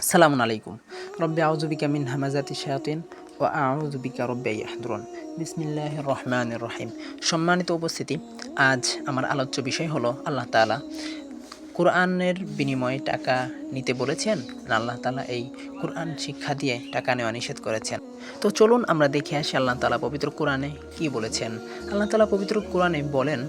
আসসালামু আলাইকুম। রব্বি আউযু বিকা মিন হামাযাতি শায়াতিন ওয়া আউযু বিকা রব্বি ইয়াহদুরুন। বিসমিল্লাহির রহমানির রহিম। সম্মানিত উপস্থিতি, আজ আমার আলোচ্য বিষয় হলো আল্লাহ তাআলা কোরআনের বিনিময়ে টাকা নিতে বলেছেন, না আল্লাহ তাআলা এই কোরআন শিক্ষা দিয়ে টাকা নেওয়া নিষেধ করেছেন। তো চলুন আমরা দেখে আসি আল্লাহ তাআলা পবিত্র কোরআনে কি বলেছেন। আল্লাহ তাআলা পবিত্র কোরআনে বলেন,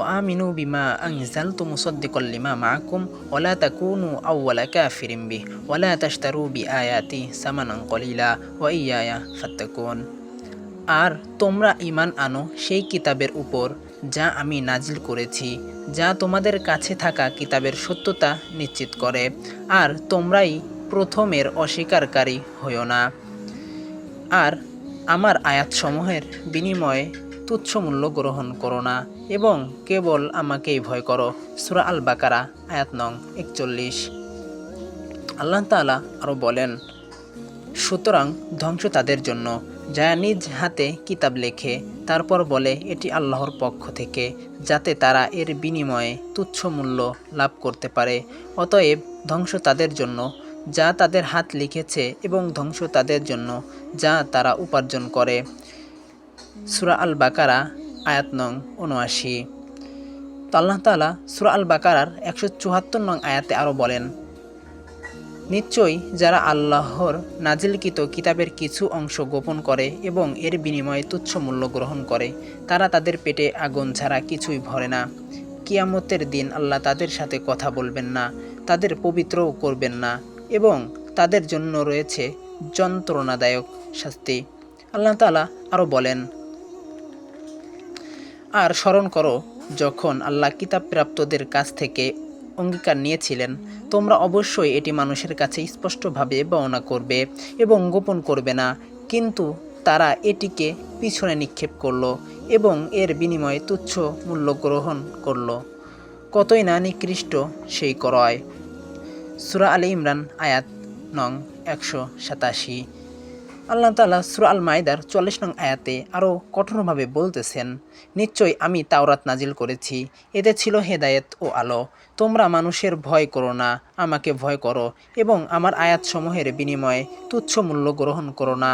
وآمنوا بما أنزلت مصدقا لما معكم ولا تكونوا أول كافر به ولا تشتروا بآياتي ثمنا قليلا وإياي فاتقون। আর তোমরা ঈমান আনো সেই কিতাবের উপর যা আমি নাজিল করেছি, যা তোমাদের কাছে থাকা কিতাবের সত্যতা নিশ্চিত করে, আর তোমরাই প্রথমের অস্বীকারী হইও না। আর আমার আয়াতসমূহের বিনিময়ে তুচ্ছ মূল্য গ্রহণ করো না এবং কেবল আমাকেই ভয় করো। সূরা আল বাকারা আয়াত নং 41। আল্লাহ তাআলা আরও বলেন, সুতরাং ধ্বংস তাদের জন্য যারা নিজ হাতে কিতাব লেখে তারপর বলে এটি আল্লাহর পক্ষ থেকে, যাতে তারা এর বিনিময়ে তুচ্ছ মূল্য লাভ করতে পারে। অতএব ধ্বংস তাদের জন্য যা তাদের হাত লিখেছে এবং ধ্বংস তাদের জন্য যা তারা উপার্জন করে। সূরা আল বাকারা আয়াত নং ৭৯। তো আল্লাহ তাআলা সূরা আল বাকারার ১৭৪ নং আয়াতে আরও বলেন, নিশ্চয়ই যারা আল্লাহর নাজিলকৃত কিতাবের কিছু অংশ গোপন করে এবং এর বিনিময়ে তুচ্ছ মূল্য গ্রহণ করে, তারা তাদের পেটে আগুন ছাড়া কিছুই ভরে না। কিয়ামতের দিন আল্লাহ তাদের সাথে কথা বলবেন না, তাদের পবিত্রও করবেন না এবং তাদের জন্য রয়েছে যন্ত্রণাদায়ক শাস্তি। আল্লাহ তাআলা আরও বলেন, আর স্মরণ করো যখন আল্লাহ কিতাবপ্রাপ্তদের কাছ থেকে অঙ্গীকার নিয়েছিলেন, তোমরা অবশ্যই এটি মানুষের কাছে স্পষ্টভাবে বর্ণনা করবে এবং গোপন করবে না, কিন্তু তারা এটিকে পিছনে নিক্ষেপ করল এবং এর বিনিময়ে তুচ্ছ মূল্য গ্রহণ করল। কতই না নিকৃষ্ট সেই ক্রয়। সূরা আলে ইমরান আয়াত নং ১৮৭। আল্লাহ তাআলা সূরা আল মাইদার ৪০ নং আয়াতে আরও কঠোরভাবে বলতেছেন, নিশ্চয়ই আমি তাওরাত নাজিল করেছি, এতে ছিল হেদায়েত ও আলো। তোমরা মানুষের ভয় করো না, আমাকে ভয় করো এবং আমার আয়াতসমূহের বিনিময়ে তুচ্ছ মূল্য গ্রহণ করো না।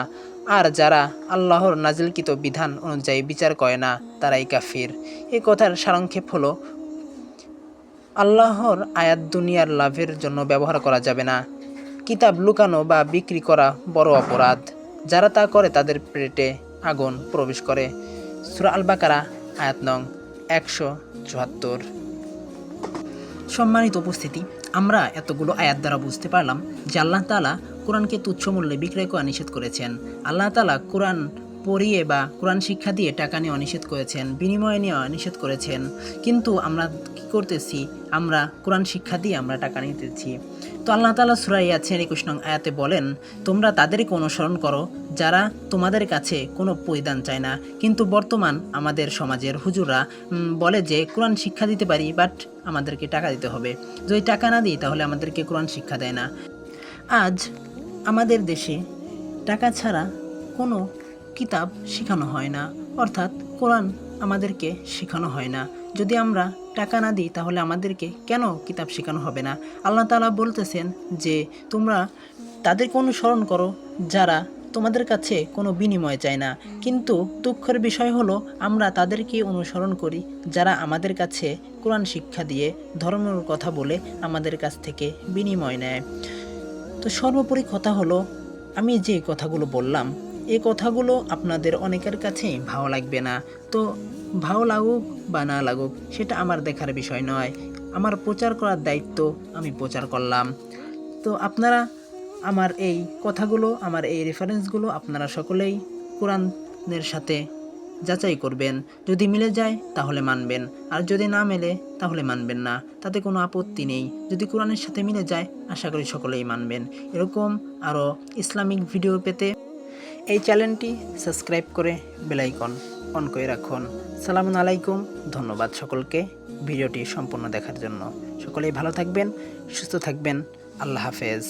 আর যারা আল্লাহর নাজিলকৃত বিধান অনুযায়ী বিচার করে না, তারাই কাফির। এই কথার সারংক্ষেপ হলো, আল্লাহর আয়াত দুনিয়ার লাভের জন্য ব্যবহার করা যাবে না। কিতাব লুকানো বা বিক্রি করা বড় অপরাধ। যারা তা করে তাদের পেটে আগুন প্রবেশ করে। সূরা আল বাকারা আয়াত নং ১৭৪। সম্মানিত উপস্থিতি, আমরা এতগুলো আয়াত দ্বারা বুঝতে পারলাম যে আল্লাহ তাআলা কোরআনকে তুচ্ছ মূল্যে বিক্রয় করা নিষেধ করেছেন। আল্লাহ তাআলা কোরআন পড়িয়ে বা কোরআন শিক্ষা দিয়ে টাকা নেওয়া নিষেধ করেছেন, বিনিময়ে নেওয়া নিষেধ করেছেন। কিন্তু আমরা কী করতেছি? আমরা কোরআন শিক্ষা দিয়ে আমরা টাকা নিতেছি। তো আল্লাহ তাআলা সূরা ইয়াসিনের ২১ নং আয়াতে বলেন, তোমরা তাদেরকে অনুসরণ করো যারা তোমাদের কাছে কোনো পরিদান চায় না। কিন্তু বর্তমান আমাদের সমাজের হুজুররা বলে যে কোরআন শিক্ষা দিতে পারি, বাট আমাদেরকে টাকা দিতে হবে। যদি টাকা না দিই তাহলে আমাদেরকে কোরআন শিক্ষা দেয় না। আজ আমাদের দেশে টাকা ছাড়া কোনো কিতাব শেখানো হয় না, অর্থাৎ কোরআন আমাদেরকে শেখানো হয় না। যদি আমরা টাকা না দিই তাহলে আমাদেরকে কেন কিতাব শেখানো হবে না? আল্লাহ তাআলা বলতেছেন যে তোমরা তাদেরকে অনুসরণ করো যারা তোমাদের কাছে কোনো বিনিময় চায় না। কিন্তু দুঃখের বিষয় হলো আমরা তাদেরকে অনুসরণ করি যারা আমাদের কাছে কোরআন শিক্ষা দিয়ে ধর্মের কথা বলে আমাদের কাছ থেকে বিনিময় নেয়। তো সর্বোপরি কথা হলো, আমি যে কথাগুলো বললাম এই কথাগুলো আপনাদের অনেকের কাছেই ভালো লাগবে না। তো ভালো লাগুক বা না লাগুক সেটা আমার দেখার বিষয় নয়। আমার প্রচার করার দায়িত্ব আমি প্রচার করলাম। তো আপনারা আমার এই কথাগুলো, আমার এই রেফারেন্সগুলো আপনারা সকলেই কোরআনের সাথে যাচাই করবেন। যদি মিলে যায় তাহলে মানবেন, আর যদি না মেলে তাহলে মানবেন না, তাতে কোনো আপত্তি নেই। যদি কোরআনের সাথে মিলে যায় আশা করি সকলেই মানবেন। এরকম আরও ইসলামিক ভিডিও পেতে এই চ্যানেলটি সাবস্ক্রাইব করে বেল আইকন অন করে রাখুন। সালামু আলাইকুম। ধন্যবাদ সকলকে ভিডিওটি সম্পূর্ণ দেখার জন্য। সকলেই ভালো থাকবেন, সুস্থ থাকবেন। আল্লাহ হাফেজ।